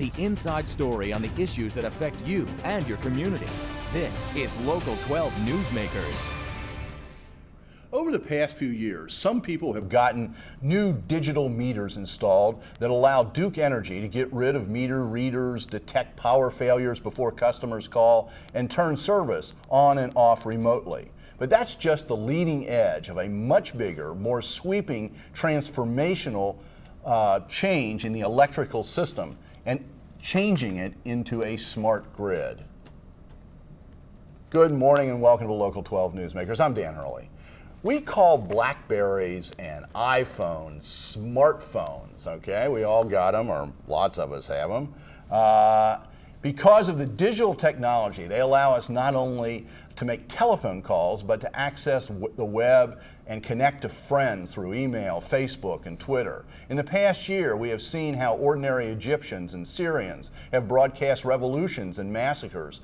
the inside story on the issues that affect you and your community. This is Local 12 Newsmakers. Over the past few years, some people have gotten new digital meters installed that allow Duke Energy to get rid of meter readers, detect power failures before customers call, and turn service on and off remotely. But that's just the leading edge of a much bigger, more sweeping, transformational change in the electrical system and changing it into a smart grid. Good morning and welcome to Local 12 Newsmakers. I'm Dan Hurley. We call Blackberries and iPhones smartphones, okay? We all got them, or lots of us have them. Because of the digital technology, they allow us not only to make telephone calls, but to access the web and connect to friends through email, Facebook, and Twitter. In the past year, we have seen how ordinary Egyptians and Syrians have broadcast revolutions and massacres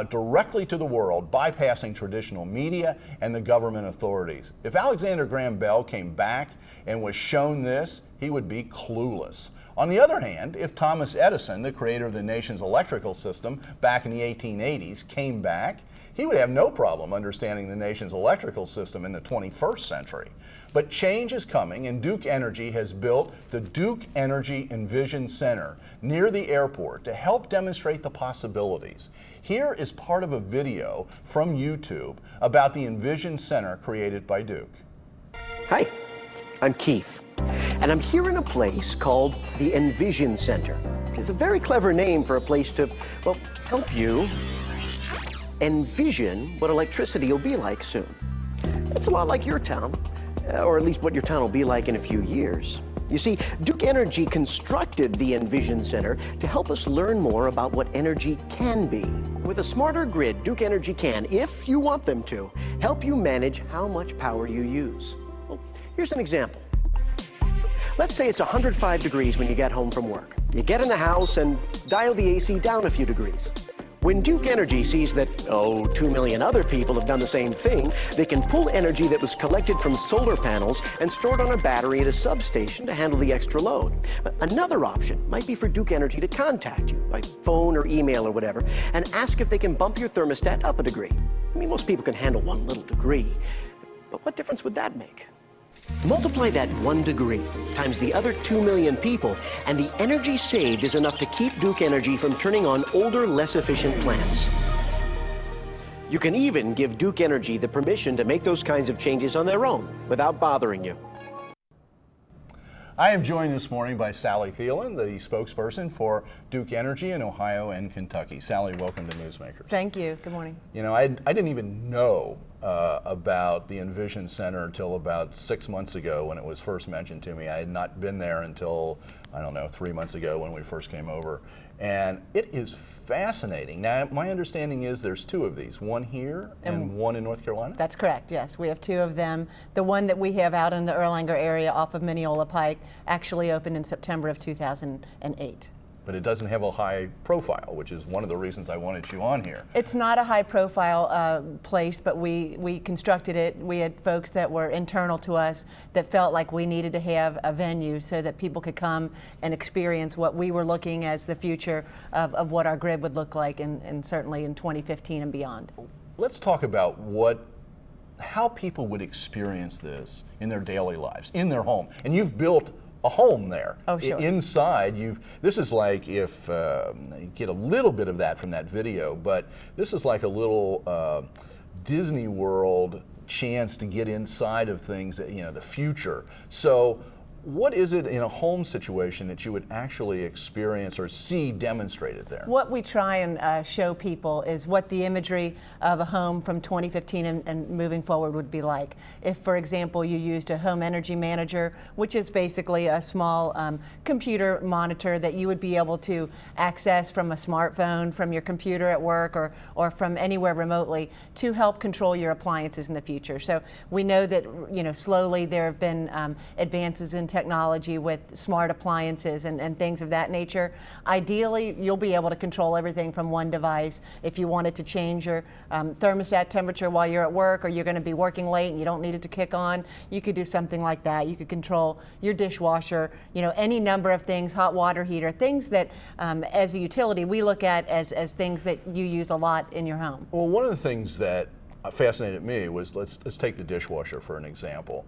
directly to the world, bypassing traditional media and the government authorities. If Alexander Graham Bell came back and was shown this, he would be clueless. On the other hand, if Thomas Edison, the creator of the nation's electrical system back in the 1880s, came back, he would have no problem understanding the nation's electrical system in the 21st century. But change is coming, and Duke Energy has built the Duke Energy Envision Center near the airport to help demonstrate the possibilities. Here is part of a video from YouTube about the Envision Center created by Duke. Hi, I'm Keith, and I'm here in a place called the Envision Center. It's a very clever name for a place to, well, help you envision what electricity will be like soon. It's a lot like your town, or at least what your town will be like in a few years. You see, Duke Energy constructed the Envision Center to help us learn more about what energy can be. With a smarter grid, Duke Energy can, if you want them to, help you manage how much power you use. Well, here's an example. Let's say it's 105 degrees when you get home from work. You get in the house and dial the AC down a few degrees. When Duke Energy sees that, 2 million other people have done the same thing, they can pull energy that was collected from solar panels and stored on a battery at a substation to handle the extra load. But another option might be for Duke Energy to contact you by phone or email or whatever and ask if they can bump your thermostat up a degree. I mean, most people can handle 1 little degree, but what difference would that make? Multiply that 1 degree times the other 2 million people, and the energy saved is enough to keep Duke Energy from turning on older, less efficient plants. You can even give Duke Energy the permission to make those kinds of changes on their own without bothering you. I am joined this morning by Sally Thelen, the spokesperson for Duke Energy in Ohio and Kentucky. Sally, welcome to Newsmakers. Thank you. Good morning. You know, I didn't even know about the Envision Center until about 6 months ago when it was first mentioned to me. I had not been there until, 3 months ago when we first came over. And it is fascinating. Now, my understanding is there's 2 of these, one here and one in North Carolina? That's correct, yes. We have 2 of them. The one that we have out in the Erlanger area off of Mineola Pike actually opened in September of 2008. But it doesn't have a high profile, which is one of the reasons I wanted you on here. It's not a high profile place, but we constructed it. We had folks that were internal to us that felt like we needed to have a venue so that people could come and experience what we were looking as the future of what our grid would look like, and certainly in 2015 and beyond. Let's talk about how people would experience this in their daily lives, in their home. And you've built a home there. Oh, sure. Inside, this is like if you get a little bit of that from that video, but this is like a little Disney World chance to get inside of things, the future. So what is it in a home situation that you would actually experience or see demonstrated there? What we try and show people is what the imagery of a home from 2015 and moving forward would be like. If, for example, you used a home energy manager, which is basically a small computer monitor that you would be able to access from a smartphone, from your computer at work, or from anywhere remotely to help control your appliances in the future. So we know that slowly there have been advances in technology with smart appliances and things of that nature. Ideally, you'll be able to control everything from one device. If you wanted to change your thermostat temperature while you're at work, or you're going to be working late and you don't need it to kick on, you could do something like that. You could control your dishwasher, any number of things, hot water heater, things that as a utility we look at as things that you use a lot in your home. Well, one of the things that fascinated me was, let's take the dishwasher for an example.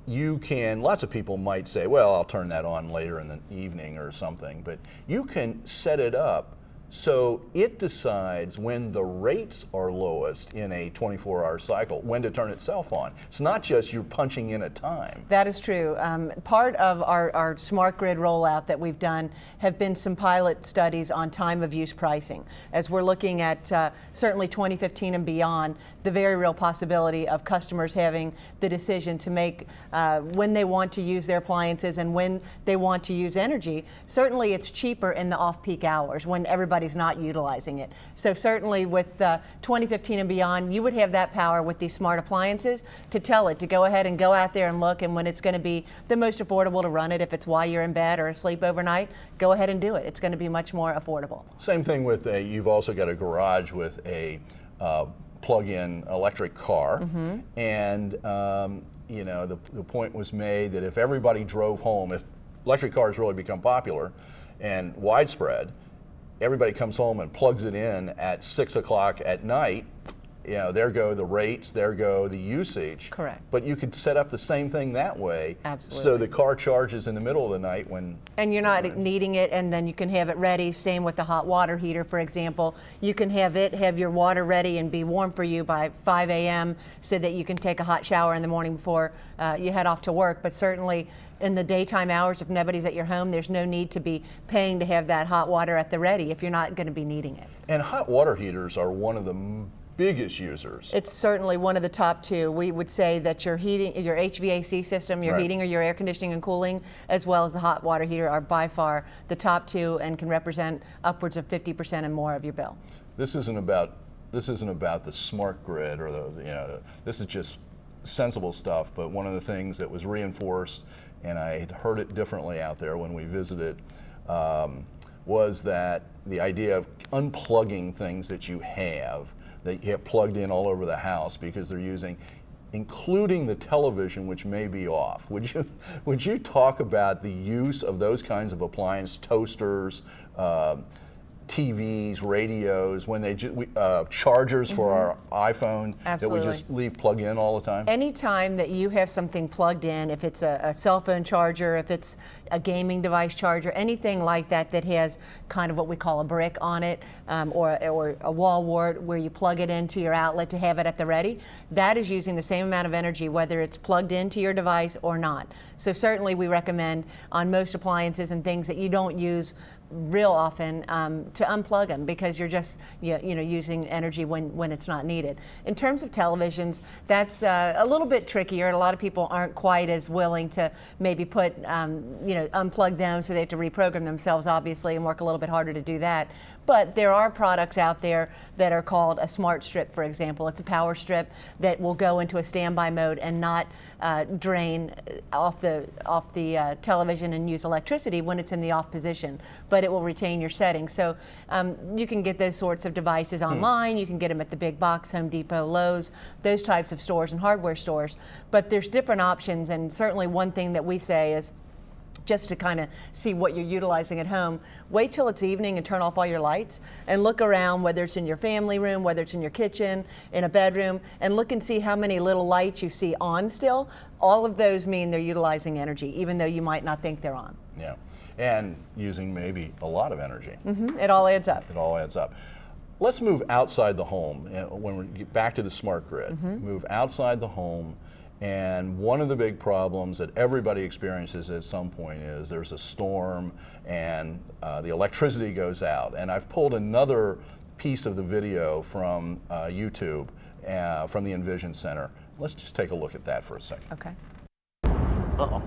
Lots of people might say, well, I'll turn that on later in the evening or something, but you can set it up so it decides when the rates are lowest in a 24-hour cycle, when to turn itself on. It's not just you're punching in a time. That is true. Part of our smart grid rollout that we've done have been some pilot studies on time of use pricing. As we're looking at certainly 2015 and beyond, the very real possibility of customers having the decision to make when they want to use their appliances and when they want to use energy. Certainly it's cheaper in the off-peak hours when everybody's not utilizing it. So certainly with 2015 and beyond, you would have that power with these smart appliances to tell it to go ahead and go out there and look, and when it's going to be the most affordable to run it, if it's while you're in bed or asleep overnight, go ahead and do it. It's going to be much more affordable. Same thing with you've also got a garage with a plug-in electric car, and the point was made that if everybody drove home, if electric cars really become popular and widespread, everybody comes home and plugs it in at 6 o'clock at night, there go the rates, there go the usage. Correct. But you could set up the same thing that way. Absolutely. So the car charges in the middle of the night when... And you're not needing it, and then you can have it ready. Same with the hot water heater, for example. You can have your water ready and be warm for you by 5 a.m. so that you can take a hot shower in the morning before you head off to work. But certainly in the daytime hours, if nobody's at your home, there's no need to be paying to have that hot water at the ready if you're not going to be needing it. And hot water heaters are one of the biggest users. It's certainly one of the top two. We would say that your heating, your HVAC system, your heating or your air conditioning and cooling, as well as the hot water heater, are by far the top two and can represent upwards of 50% and more of your bill. This isn't about the smart grid or this is just sensible stuff. But one of the things that was reinforced, and I had heard it differently out there when we visited, was that the idea of unplugging things that you have plugged in all over the house because they're using, including the television, which may be off. Would you talk about the use of those kinds of appliances, toasters, TVs, radios, when they chargers for our iPhone? Absolutely. That we just leave plugged in all the time? Anytime that you have something plugged in, if it's a cell phone charger, if it's a gaming device charger, anything like that that has kind of what we call a brick on it, or a wall wart where you plug it into your outlet to have it at the ready, that is using the same amount of energy whether it's plugged into your device or not. So certainly we recommend on most appliances and things that you don't use real often to unplug them because you're just using energy when it's not needed. In terms of televisions, that's a little bit trickier, and a lot of people aren't quite as willing to maybe put unplug them, so they have to reprogram themselves obviously and work a little bit harder to do that. But there are products out there that are called a smart strip, for example. It's a power strip that will go into a standby mode and not drain off the television and use electricity when it's in the off position, but it will retain your settings. So you can get those sorts of devices online. You can get them at the big box, Home Depot, Lowe's, those types of stores and hardware stores. But there's different options, and certainly one thing that we say is, just to kind of see what you're utilizing at home, wait till it's evening and turn off all your lights and look around, whether it's in your family room, whether it's in your kitchen, in a bedroom, and look and see how many little lights you see on still. All of those mean they're utilizing energy, even though you might not think they're on. Yeah, and using maybe a lot of energy. It all adds up. It all adds up. Let's move outside the home. When we get back to the smart grid, move outside the home. And one of the big problems that everybody experiences at some point is there's a storm and the electricity goes out. And I've pulled another piece of the video from YouTube from the Envision Center. Let's just take a look at that for a second. Okay. Uh-oh.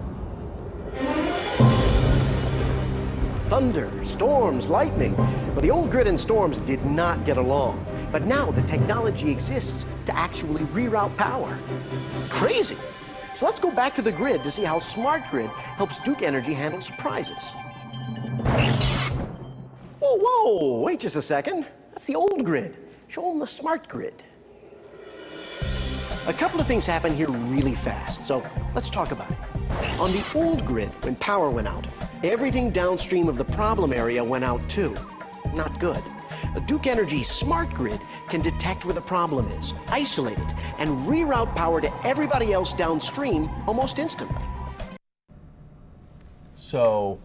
Thunder, storms, lightning. But the old grid and storms did not get along. But now the technology exists to actually reroute power. Crazy. So let's go back to the grid to see how Smart Grid helps Duke Energy handle surprises. Oh, whoa, wait just a second. That's the old grid. Show them the Smart Grid. A couple of things happen here really fast, so let's talk about it. On the old grid, when power went out, everything downstream of the problem area went out too. Not good. A Duke Energy Smart Grid can detect where the problem is, isolate it, and reroute power to everybody else downstream almost instantly. So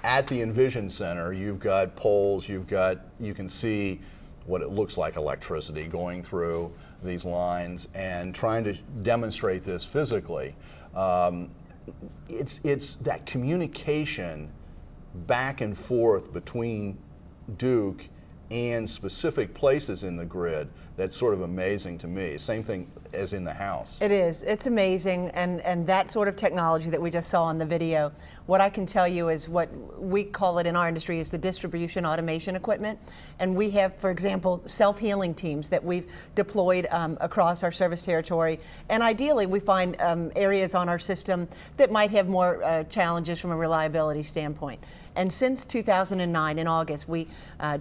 at the Envision Center, you've got poles, you can see what it looks like electricity going through these lines, and trying to demonstrate this physically. It's that communication back and forth between Duke and specific places in the grid that's sort of amazing to me. Same thing as in the house. It is. It's amazing, and that sort of technology that we just saw in the video, what I can tell you is what we call it in our industry is the distribution automation equipment. And we have, for example, self-healing teams that we've deployed across our service territory. And ideally, we find areas on our system that might have more challenges from a reliability standpoint. And since 2009, in August, we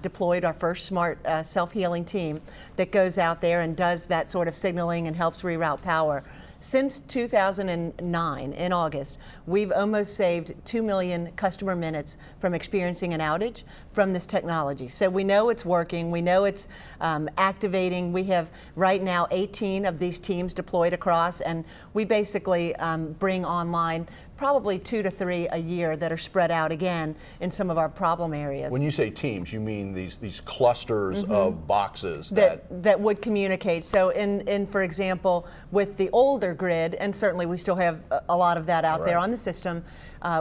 deployed our first smart self-healing team that goes out there and does that sort of signaling and helps reroute power. Since 2009, in August, we've almost saved 2 million customer minutes from experiencing an outage from this technology. So we know it's working, we know it's activating. We have right now 18 of these teams deployed across, and we basically bring online probably 2 to 3 a year that are spread out again in some of our problem areas. When you say teams, you mean these clusters of boxes that would communicate. So in for example, with the older grid, and certainly we still have a lot of that out there on the system,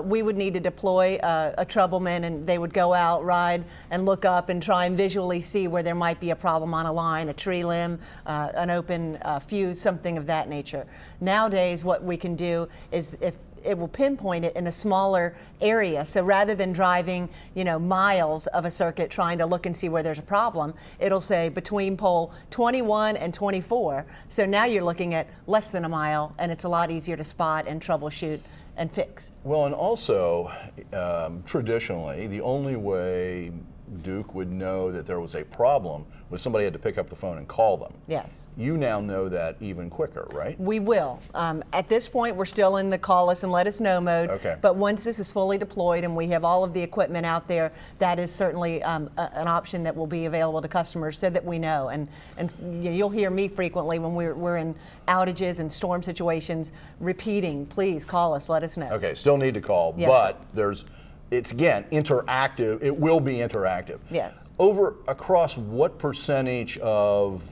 we would need to deploy a troubleman, and they would go out, ride, and look up and try and visually see where there might be a problem on a line, a tree limb, an open fuse, something of that nature. Nowadays, what we can do is if it will pinpoint it in a smaller area. So rather than driving, miles of a circuit trying to look and see where there's a problem, it'll say between pole 21 and 24. So now you're looking at less than a mile, and it's a lot easier to spot and troubleshoot and fix. Well, and also, traditionally, the only way Duke would know that there was a problem was somebody had to pick up the phone and call them. Yes. You now know that even quicker, right? We will. At this point, we're still in the call us and let us know mode. Okay. But once this is fully deployed and we have all of the equipment out there, that is certainly an option that will be available to customers so that we know. And you'll hear me frequently when we're in outages and storm situations repeating, please call us, let us know. Okay, still need to call, Yes, but sir. it's again interactive. It will be interactive. Yes. Across what percentage of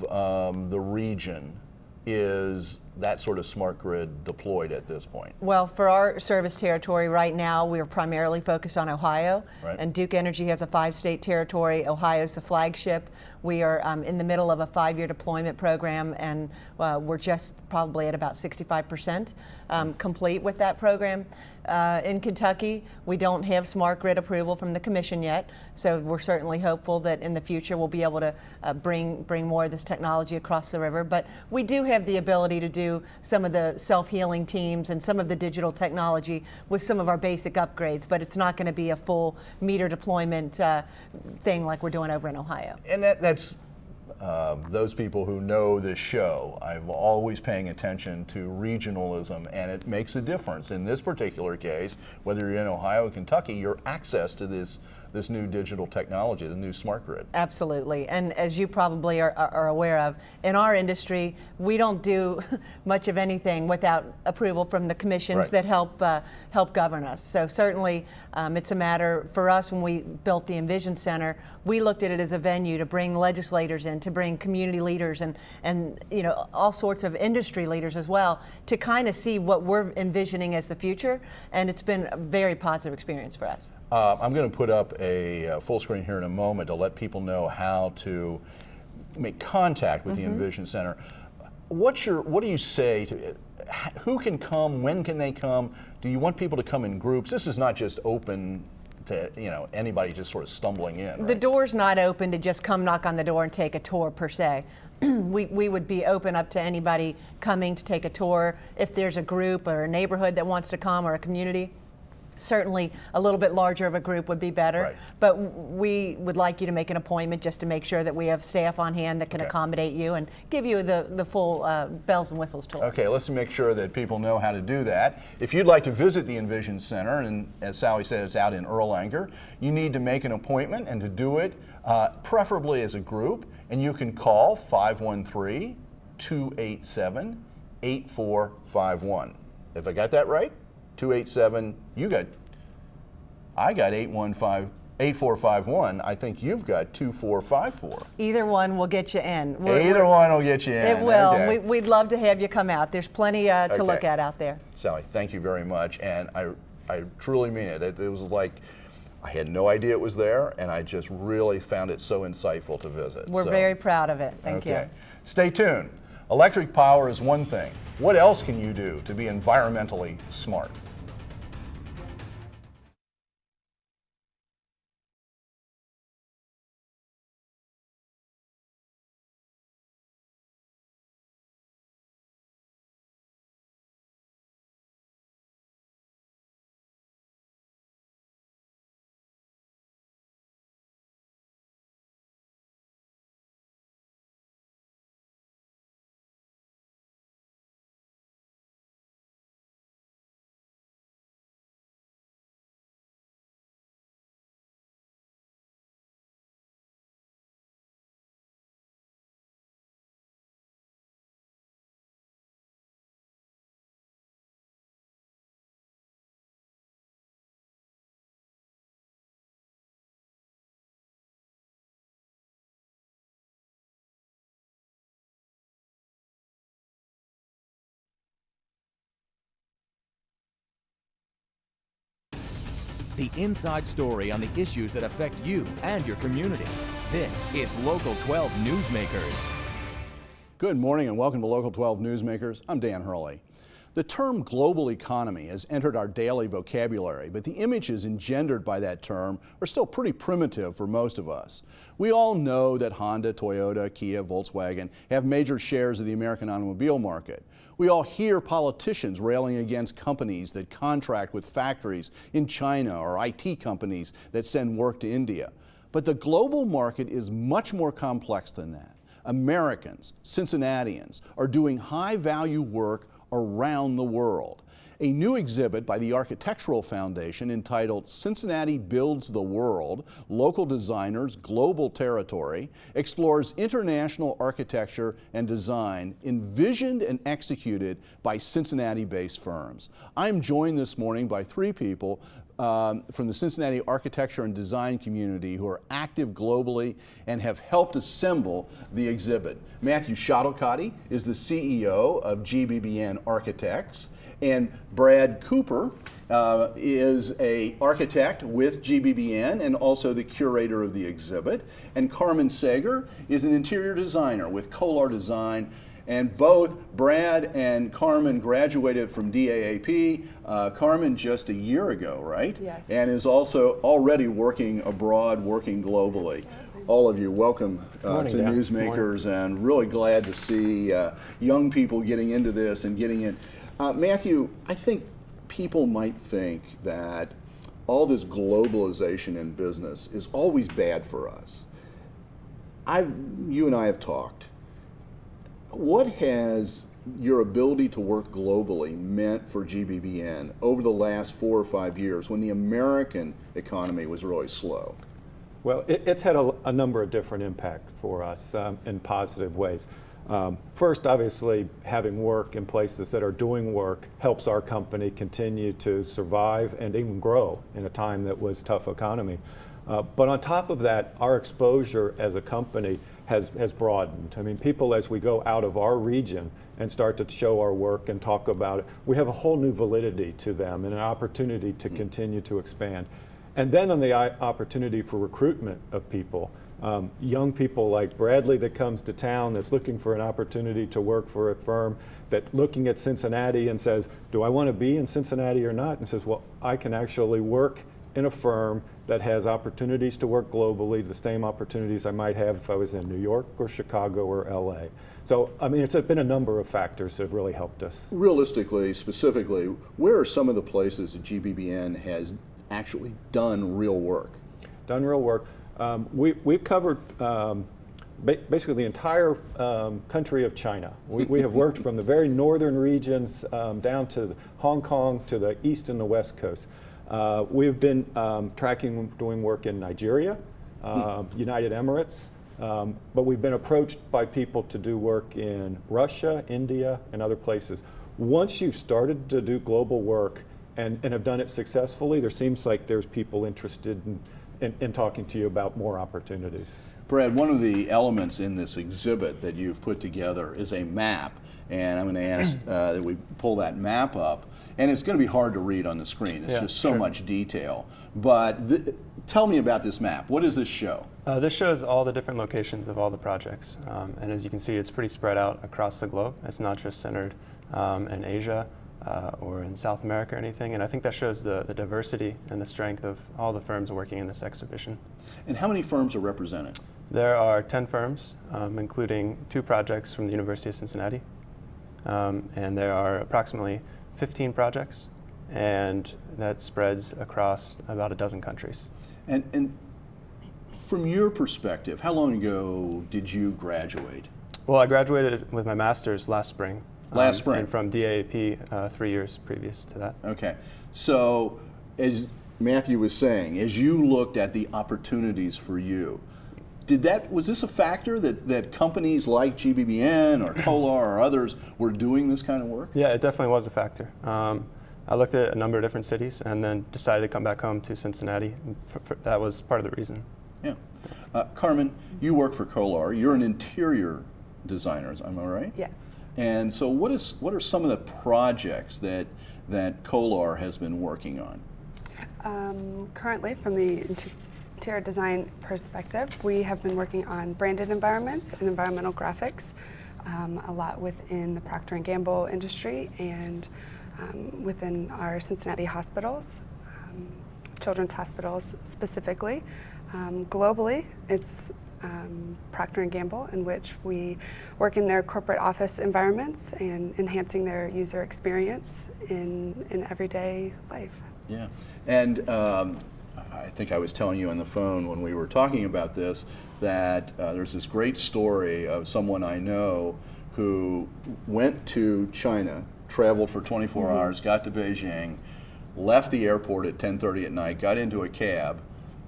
the region is that sort of smart grid deployed at this point? Well, for our service territory right now, we're primarily focused on Ohio. Right. And Duke Energy has a 5-state territory. Ohio's the flagship. We are in the middle of a 5-year deployment program, and we're just probably at about 65% complete with that program. In Kentucky, we don't have smart grid approval from the commission yet, so we're certainly hopeful that in the future we'll be able to bring more of this technology across the river. But we do have the ability to do some of the self-healing teams and some of the digital technology with some of our basic upgrades, but it's not going to be a full meter deployment thing like we're doing over in Ohio. And that's those people who know this show, I'm always paying attention to regionalism, and it makes a difference. In this particular case, whether you're in Ohio or Kentucky, your access to this new digital technology, the new smart grid. Absolutely, and as you probably are aware of, in our industry, we don't do much of anything without approval from the commissions that help govern us. So certainly, it's a matter for us when we built the Envision Center, we looked at it as a venue to bring legislators in, to bring community leaders and all sorts of industry leaders as well, to kind of see what we're envisioning as the future, and it's been a very positive experience for us. I'm going to put up a full screen here in a moment to let people know how to make contact with the Envision Center. What do you say to who can come? When can they come? Do you want people to come in groups? This is not just open to anybody just sort of stumbling in. Right? The door's not open to just come knock on the door and take a tour per se. We would be open up to anybody coming to take a tour. If there's a group or a neighborhood that wants to come, or a community, certainly a little bit larger of a group would be better. Right. But we would like you to make an appointment just to make sure that we have staff on hand that can accommodate you and give you the full bells and whistles tour. Okay, let's make sure that people know how to do that. If you'd like to visit the Envision Center, and as Sally said, it's out in Erlanger, you need to make an appointment, and to do it, preferably as a group, and you can call 513-287-8451. If I got that right, 287, I got 8451. I think you've got 2454. Either one will get you in. Either one will get you in. It will. Okay. We'd love to have you come out. There's plenty to look at out there. Sally, thank you very much, and I truly mean it. It was like, I had no idea it was there, and I just really found it so insightful to visit. We're very proud of it. Thank you. Stay tuned. Electric power is one thing. What else can you do to be environmentally smart? The inside story on the issues that affect you and your community. This is Local 12 Newsmakers. Good morning and welcome to Local 12 Newsmakers. I'm Dan Hurley. The term global economy has entered our daily vocabulary, but the images engendered by that term are still pretty primitive for most of us. We all know that Honda, Toyota, Kia, Volkswagen have major shares of the American automobile market. We all hear politicians railing against companies that contract with factories in China or IT companies that send work to India. But the global market is much more complex than that. Americans, Cincinnatians, are doing high-value work around the world. A new exhibit by the Architectural Foundation entitled Cincinnati Builds the World, Local Designers, Global Territory, explores international architecture and design envisioned and executed by Cincinnati-based firms. I'm joined this morning by three people from the Cincinnati architecture and design community who are active globally and have helped assemble the exhibit. Matthew Schottelkotte is the CEO of GBBN Architects, and Brad Cooper is an architect with GBBN and also the curator of the exhibit. And Carmen Seger is an interior designer with Kolar Design. And both Brad and Carmen graduated from DAAP. Carmen just a year ago, right? Yes. And is also already working abroad, working globally. All of you, welcome to Newsmakers, and really glad to see young people getting into this and getting in. Matthew, I think people might think that all this globalization in business is always bad for us. You and I have talked. What has your ability to work globally meant for GBBN over the last 4 or 5 years when the American economy was really slow? Well, it's had a number of different impacts for us in positive ways. First, obviously, having work in places that are doing work helps our company continue to survive and even grow in a time that was tough economy. But on top of that, our exposure as a company has broadened. I mean, people, as we go out of our region and start to show our work and talk about it, we have a whole new validity to them and an opportunity to continue to expand. And then on the opportunity for recruitment of people, young people like Bradley that comes to town that's looking for an opportunity to work for a firm that looking at Cincinnati and says, do I want to be in Cincinnati or not? And says, well, I can actually work in a firm that has opportunities to work globally, the same opportunities I might have if I was in New York or Chicago or LA. So, I mean, it's been a number of factors that have really helped us. Realistically, specifically, where are some of the places that GBBN has actually done real work? Done real work. We've covered basically the entire country of China. We have worked from the very northern regions down to Hong Kong to the east and the west coast. We've been doing work in Nigeria, United Emirates, but we've been approached by people to do work in Russia, India, and other places. Once you've started to do global work and have done it successfully, there seems like there's people interested in talking to you about more opportunities. Brad, one of the elements in this exhibit that you've put together is a map, and I'm going to ask that we pull that map up. And it's going to be hard to read on the screen. It's just so much detail. But tell me about this map. What does this show? This shows all the different locations of all the projects. And as you can see, it's pretty spread out across the globe. It's not just centered in Asia or in South America or anything. And I think that shows the diversity and the strength of all the firms working in this exhibition. And how many firms are represented? There are 10 firms, including 2 projects from the University of Cincinnati. And there are approximately 15 projects, and that spreads across about a dozen countries. And from your perspective, how long ago did you graduate? Well, I graduated with my master's last spring. Last spring? And from DAAP 3 years previous to that. Okay. So, as Matthew was saying, as you looked at the opportunities for you, was this a factor that companies like GBBN or Kolar or others were doing this kind of work? Yeah, it definitely was a factor. I looked at a number of different cities and then decided to come back home to Cincinnati. That was part of the reason. Yeah. Carmen, you work for Kolar. You're an interior designer, am I right? Yes. And so what are some of the projects that Kolar has been working on? Currently, from the interior design perspective, we have been working on branded environments and environmental graphics, a lot within the Procter & Gamble industry and within our Cincinnati hospitals, children's hospitals specifically. Globally, it's Procter & Gamble, in which we work in their corporate office environments and enhancing their user experience in everyday life. Yeah, and I think I was telling you on the phone when we were talking about this that there's this great story of someone I know who went to China, traveled for 24 hours, got to Beijing, left the airport at 10:30 at night, got into a cab,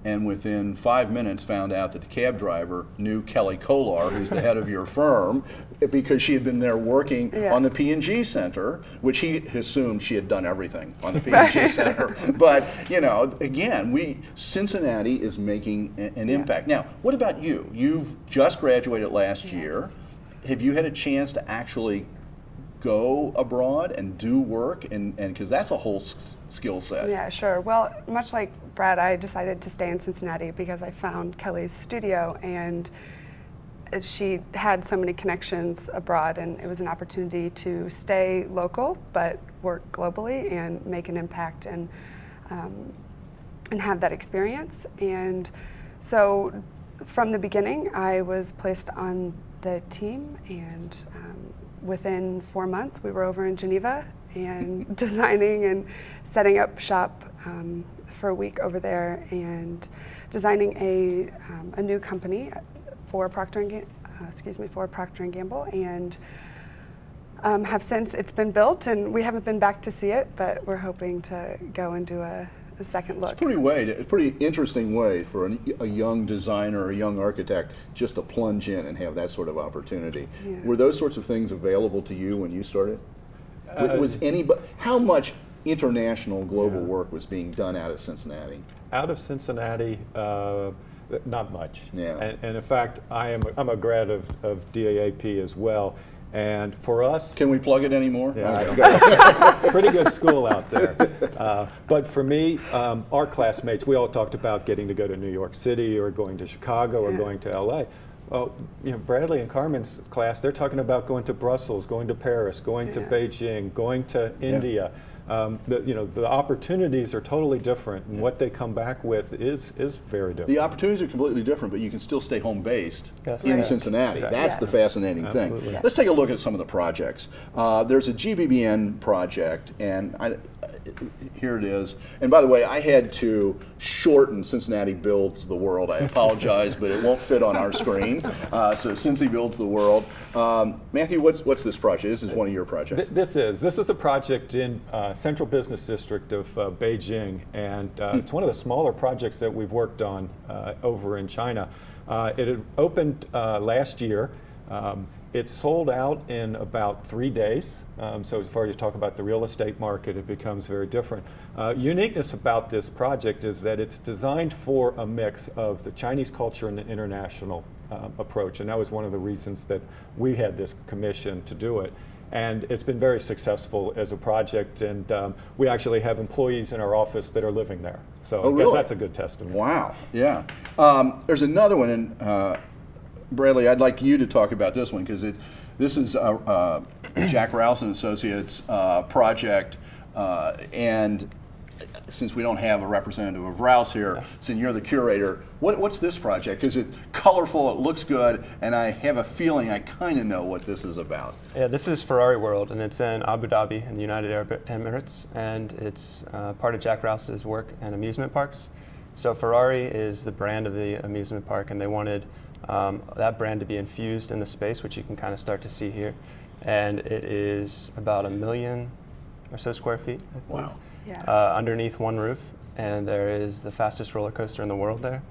and within 5 minutes found out that the cab driver knew Kelly Kolar, who's the head of your firm, because she had been there working on the P&G Center, which he assumed she had done everything on the P&G Center. But, you know, again, Cincinnati is making an impact. Now, what about you? You've just graduated last year. Have you had a chance to actually go abroad and do work, and because that's a whole skill set? Yeah, sure. Well, much like Brad, I decided to stay in Cincinnati because I found Kelly's studio, and she had so many connections abroad, and it was an opportunity to stay local but work globally and make an impact and have that experience. And so from the beginning, I was placed on the team, and within 4 months, we were over in Geneva and designing and setting up shop for a week over there and designing a new company for Procter & Gamble, and have since it's been built, and we haven't been back to see it, but we're hoping to go and do a second look. It's a pretty interesting way for a young designer or a young architect just to plunge in and have that sort of opportunity. Yeah. Were those sorts of things available to you when you started? How much international global work was being done out of Cincinnati? Out of Cincinnati, not much. Yeah. And in fact, I'm a grad of DAAP as well. And for us, can we plug it anymore? Yeah, pretty good school out there. But for me, our classmates, we all talked about getting to go to New York City or going to Chicago or going to LA. Well, you know, Bradley and Carmen's class, they're talking about going to Brussels, going to Paris, going to Beijing, going to India. the opportunities are totally different, and what they come back with is very different. The opportunities are completely different, but you can still stay home based Yes. in Right. Cincinnati. Exactly. That's the fascinating Absolutely. thing. Let's take a look at some of the projects. There's a GBBN project, and here it is. And by the way, I had to shorten Cincinnati Builds the World. I apologize, but it won't fit on our screen. So Cincy Builds the World. Matthew, what's this project? This is one of your projects. This is a project in Central Business District of Beijing, and it's one of the smaller projects that we've worked on over in China. It had opened last year. It sold out in about 3 days. So as far as you talk about the real estate market, it becomes very different. Uniqueness about this project is that it's designed for a mix of the Chinese culture and the international approach, and that was one of the reasons that we had this commission to do it. And it's been very successful as a project, and we actually have employees in our office that are living there. So I guess that's a good testimony. Wow, yeah. There's another one, and Bradley, I'd like you to talk about this one, because this is Jack Rouse and Associates project, and since we don't have a representative of Rouse here, since you're the curator, what's this project? Because it's colorful, it looks good, and I have a feeling I kind of know what this is about. Yeah, this is Ferrari World, and it's in Abu Dhabi in the United Arab Emirates, and it's part of Jack Rouse's work and amusement parks. So Ferrari is the brand of the amusement park, and they wanted that brand to be infused in the space, which you can kind of start to see here. And it is about 1 million or so square feet, I think. Wow. Yeah. Underneath one roof, and there is the fastest roller coaster in the world there,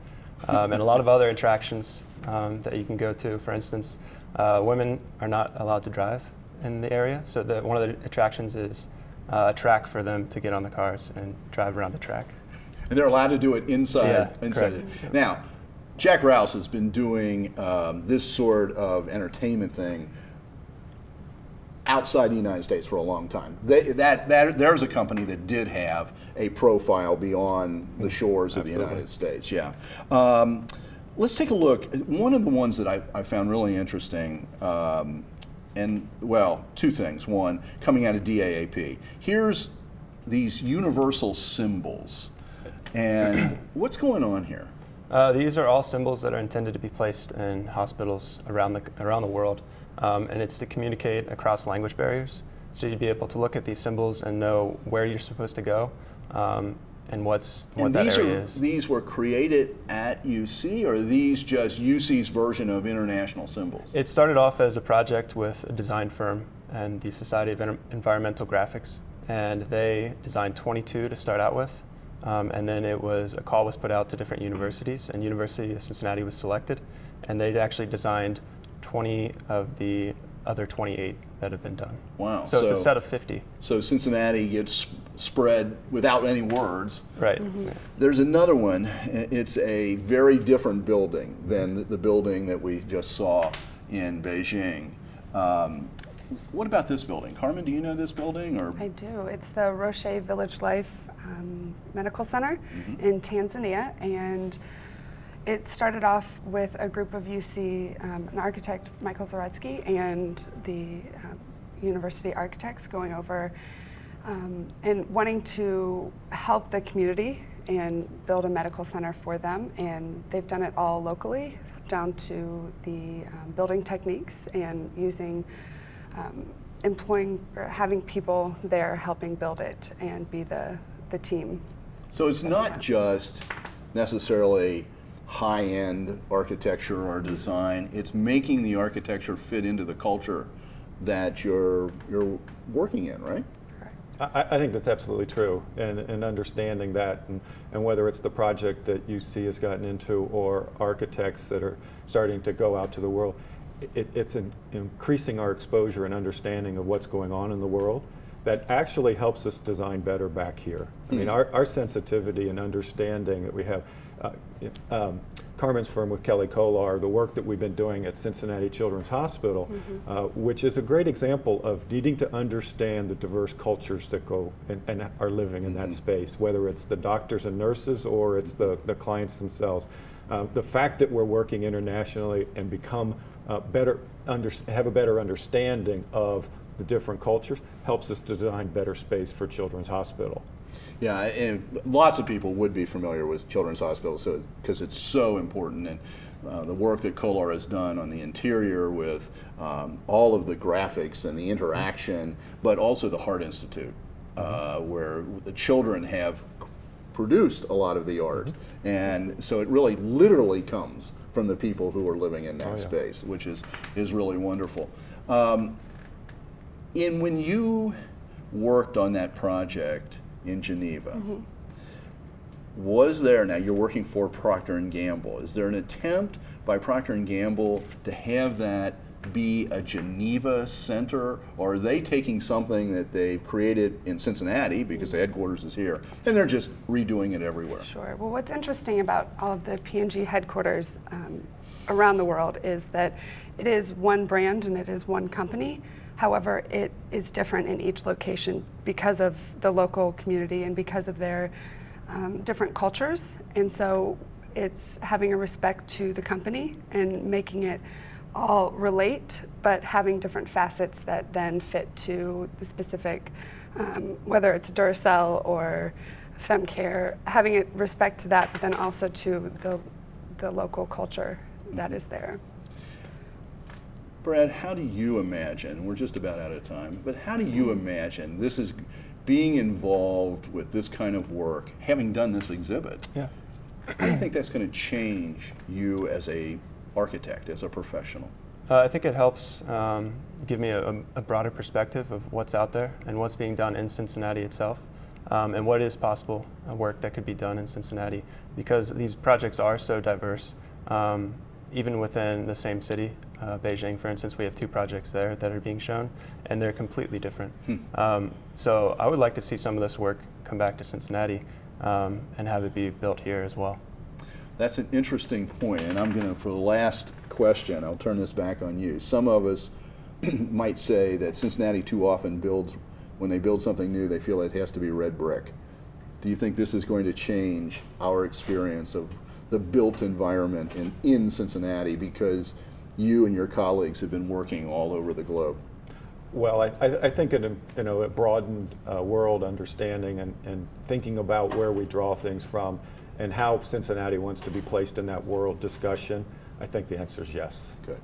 and a lot of other attractions that you can go to. For instance, women are not allowed to drive in the area, so one of the attractions is a track for them to get on the cars and drive around the track. And they're allowed to do it inside. Yeah, inside correct. it. Now, Jack Rouse has been doing this sort of entertainment thing outside the United States for a long time. There's a company that did have a profile beyond the shores of the United States. Yeah. Let's take a look. One of the ones that I found really interesting, and well, two things. One, coming out of DAAP. Here's these universal symbols. And what's going on here? These are all symbols that are intended to be placed in hospitals around the world. And it's to communicate across language barriers. So you'd be able to look at these symbols and know where you're supposed to go and what that area is. These were created at UC, or are these just UC's version of international symbols? It started off as a project with a design firm and the Society of Environmental Graphics. And they designed 22 to start out with. And then a call was put out to different universities, and University of Cincinnati was selected. And they actually designed 20 of the other 28 that have been done. Wow. So it's a set of 50. So Cincinnati gets spread without any words. Right. Mm-hmm. There's another one. It's a very different building than the building that we just saw in Beijing. What about this building? Carmen, do you know this building? Or I do. It's the Roche Village Life Medical Center in Tanzania, and it started off with a group of UC, an architect, Michael Zaretsky, and the university architects going over and wanting to help the community and build a medical center for them. And they've done it all locally, down to the building techniques and using employing or having people there helping build it and be the team. so it's not just necessarily high-end architecture or design. It's making the architecture fit into the culture that you're working in, right? I think that's absolutely true, and understanding that, and whether it's the project that UC has gotten into or architects that are starting to go out to the world, it's increasing our exposure and understanding of what's going on in the world that actually helps us design better back here. I mean, our sensitivity and understanding that we have, Carmen's firm with Kelly Kolar, the work that we've been doing at Cincinnati Children's Hospital, which is a great example of needing to understand the diverse cultures that go and are living in that space, whether it's the doctors and nurses or it's the clients themselves. The fact that we're working internationally and become have a better understanding of the different cultures, helps us design better space for Children's Hospital. Yeah, and lots of people would be familiar with Children's Hospital because it's so important. And the work that Kolar has done on the interior with all of the graphics and the interaction, but also the Heart Institute, where the children have produced a lot of the art. And so it really literally comes from the people who are living in that space, which is really wonderful. And when you worked on that project in Geneva, was there, now you're working for Procter & Gamble, is there an attempt by Procter & Gamble to have that be a Geneva center, or are they taking something that they've created in Cincinnati, because the headquarters is here, and they're just redoing it everywhere? Sure. Well, what's interesting about all of the P&G headquarters around the world is that it is one brand and it is one company. However, it is different in each location because of the local community and because of their different cultures. And so it's having a respect to the company and making it all relate, but having different facets that then fit to the specific, whether it's Duracell or FemCare, having it respect to that, but then also to the local culture that is there. Brad, how do you imagine, we're just about out of time, but how do you imagine this is being involved with this kind of work, having done this exhibit? Yeah. How do you think that's going to change you as a architect, as a professional? I think it helps give me a broader perspective of what's out there and what's being done in Cincinnati itself, and what is possible work that could be done in Cincinnati, because these projects are so diverse. Even within the same city, Beijing, for instance, we have 2 projects there that are being shown, and they're completely different. So I would like to see some of this work come back to Cincinnati and have it be built here as well. That's an interesting point, and I'm going to, for the last question, I'll turn this back on you. Some of us might say that Cincinnati too often builds, when they build something new, they feel it has to be red brick. Do you think this is going to change our experience of the built environment in Cincinnati, because you and your colleagues have been working all over the globe? Well, I think in a broadened world understanding and thinking about where we draw things from and how Cincinnati wants to be placed in that world discussion, I think the answer is yes. Good.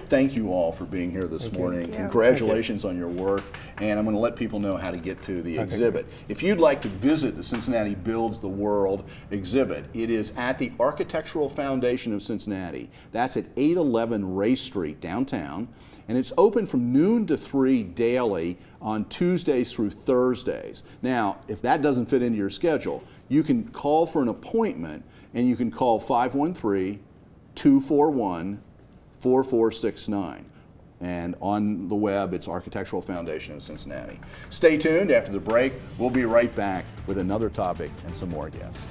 Thank you all for being here this morning. Thank you. Congratulations on your work, and I'm going to let people know how to get to the exhibit. If you'd like to visit the Cincinnati Builds the World exhibit, it is at the Architectural Foundation of Cincinnati. That's at 811 Ray Street, downtown, and it's open from noon to 3 daily on Tuesdays through Thursdays. Now, if that doesn't fit into your schedule, you can call for an appointment, and you can call 513-241-4469. And on the web, it's Architectural Foundation of Cincinnati. Stay tuned. After the break, we'll be right back with another topic and some more guests.